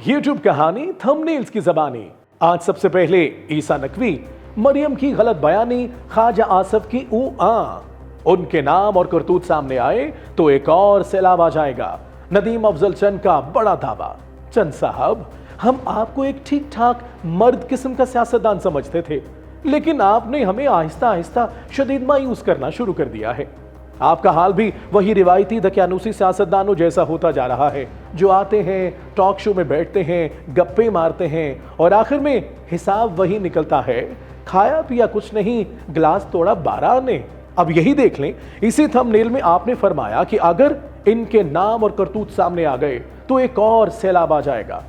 YouTube कहानी thumbnails की जबानी। आज सबसे पहले ईसा नकवी, मरियम की गलत बयानी, ख्वाजा आसफ की उनके नाम और करतूत सामने आए तो एक और सैलाब आ जाएगा। नदीम अफजल चंद का बड़ा दावा। चंद साहब, हम आपको एक ठीक ठाक मर्द किस्म का सियासतदान समझते थे, लेकिन आपने हमें आहिस्ता आहिस्ता शदीद मायूस करना शुरू कर दिया है। आपका हाल भी वही रिवायती दकियानूसी सियासतदानों जैसा होता जा रहा है, जो आते हैं, टॉक शो में बैठते हैं, गप्पे मारते हैं और आखिर में हिसाब वही निकलता है, खाया पिया कुछ नहीं, गिलास तोड़ा 12 ने। अब यही देख लें, इसी थंबनेल में आपने फरमाया कि अगर इनके नाम और करतूत सामने आ गए तो एक और सैलाब आ जाएगा।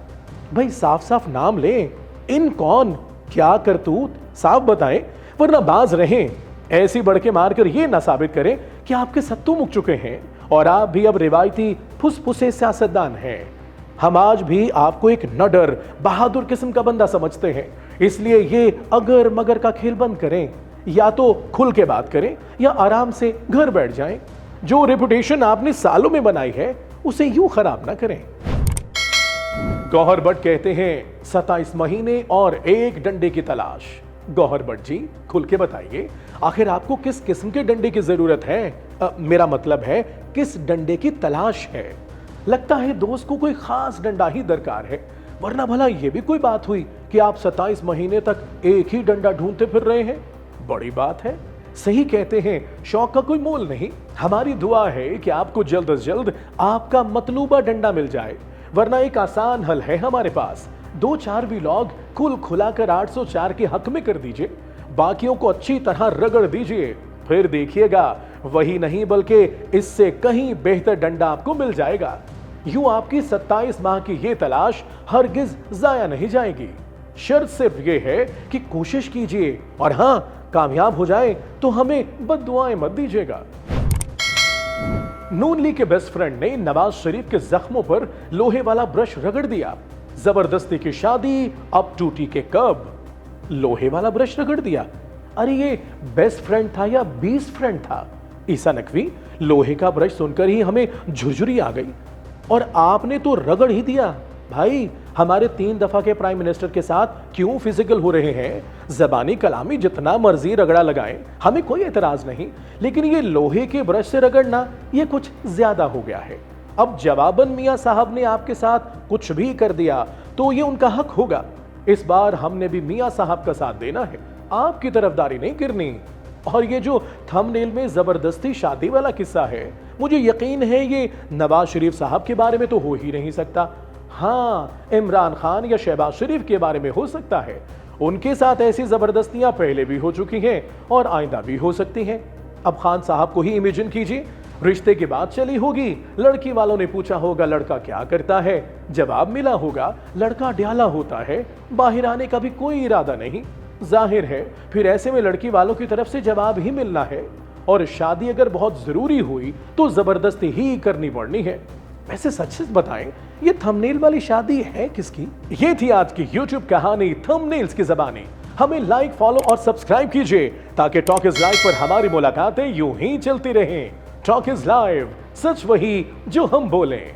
भाई साफ साफ नाम लें, इन कौन, क्या करतूत, साफ बताएं, वरना बाज रहें। ऐसी बढ़के मारकर ये ना साबित करें कि आपके सत्तू मुक चुके हैं और आप भी अब रिवायती फुसफुसे सियासतदान हैं। हम आज भी आपको एक नडर बहादुर किस्म का बंदा समझते हैं, इसलिए ये अगर मगर का खेल बंद करें, या तो खुल के बात करें या आराम से घर बैठ जाएं। जो रेपुटेशन आपने सालों में बनाई है उसे यूं खराब ना करें। गौहर भट्ट कहते हैं 27 महीने और एक डंडे की तलाश। गौहर भट्ट जी, खुल के बताइए, आखिर आपको किस किस्म के डंडे की जरूरत है? मेरा मतलब है किस डंडे की तलाश है? लगता है दोस्त को कोई खास डंडा ही दरकार है, वरना भला यह भी कोई बात हुई कि आप 27 महीने तक एक ही डंडा ढूंढते फिर रहे हैं? बड़ी बात है। सही कहते हैं, शौक का कोई मोल नहीं। हमारी दुआ है कि आपको जल्द से जल्द आपका मतलूबा डंडा मिल जाए, वरना एक आसान हल है हमारे पास। 2-4 व्लॉग कुल खुलाकर 804 के हक में कर दीजिए, बाकियों को अच्छी तरह रगड़ दीजिए, फिर देखिएगा वही नहीं बल्कि इससे कहीं बेहतर डंडा आपको मिल जाएगा। यूं आपकी 27 माह की ये तलाश हरगिज जाया नहीं जाएगी। शर्त सिर्फ ये है कि कोशिश कीजिए, और हां, कामयाब हो जाए तो हमें बद्दुआएं मत दीजिएगा। नून लीग के बेस्ट फ्रेंड ने नवाज शरीफ के जख्मों पर लोहे वाला ब्रश रगड़ दिया। जबरदस्ती की शादी अब टूटी के कब? लोहे वाला ब्रश रगड़ दिया। अरे ये बेस्ट फ्रेंड था या बीस्ट फ्रेंड था? ईसा नकवी, लोहे का ब्रश सुनकर ही हमें झुरझुरी आ गई, और आपने तो रगड़ ही दिया। भाई, हमारे 3 दफा के प्राइम मिनिस्टर के साथ क्यों फिजिकल हो रहे हैं? जबानी कलामी जितना मर्जी रगड़ा लगाएं, हमें कोई एतराज नहीं, लेकिन ये लोहे के ब्रश से रगड़ना ये कुछ ज्यादा हो गया है। अब जवाबन मियां साहब ने आपके साथ कुछ भी कर दिया तो ये उनका हक होगा। इस बार हमने भी मियां साहब का साथ देना है, आपकी तरफदारी नहीं करनी। और ये जो थंबनेल में जबरदस्ती शादी वाला किस्सा है, मुझे यकीन है ये नवाज शरीफ साहब के बारे में तो हो ही नहीं सकता। हाँ, इमरान खान या शहबाज शरीफ के बारे में हो सकता है। उनके साथ ऐसी जबरदस्तियां पहले भी हो चुकी हैं और आइंदा भी हो सकती हैं। अब खान साहब को ही इमेजिन कीजिए, रिश्ते की बात चली होगी, लड़की वालों ने पूछा होगा लड़का क्या करता है, जवाब मिला होगा लड़का ड्याला होता है, बाहर आने का भी कोई इरादा नहीं। जाहिर है फिर ऐसे में लड़की वालों की तरफ से जवाब ही मिलना है, और शादी अगर बहुत जरूरी हुई तो जबरदस्ती ही करनी पड़नी है। वैसे सच बताएं, ये थंबनेल वाली शादी है किसकी? ये थी आज की YouTube कहानी थंबनेल्स की ज़बानी। हमें लाइक, फॉलो और सब्सक्राइब कीजिए ताकि टॉक इज लाइव पर हमारी मुलाकातें यूं ही चलती रहें। टॉक इज लाइव, सच वही जो हम बोलें।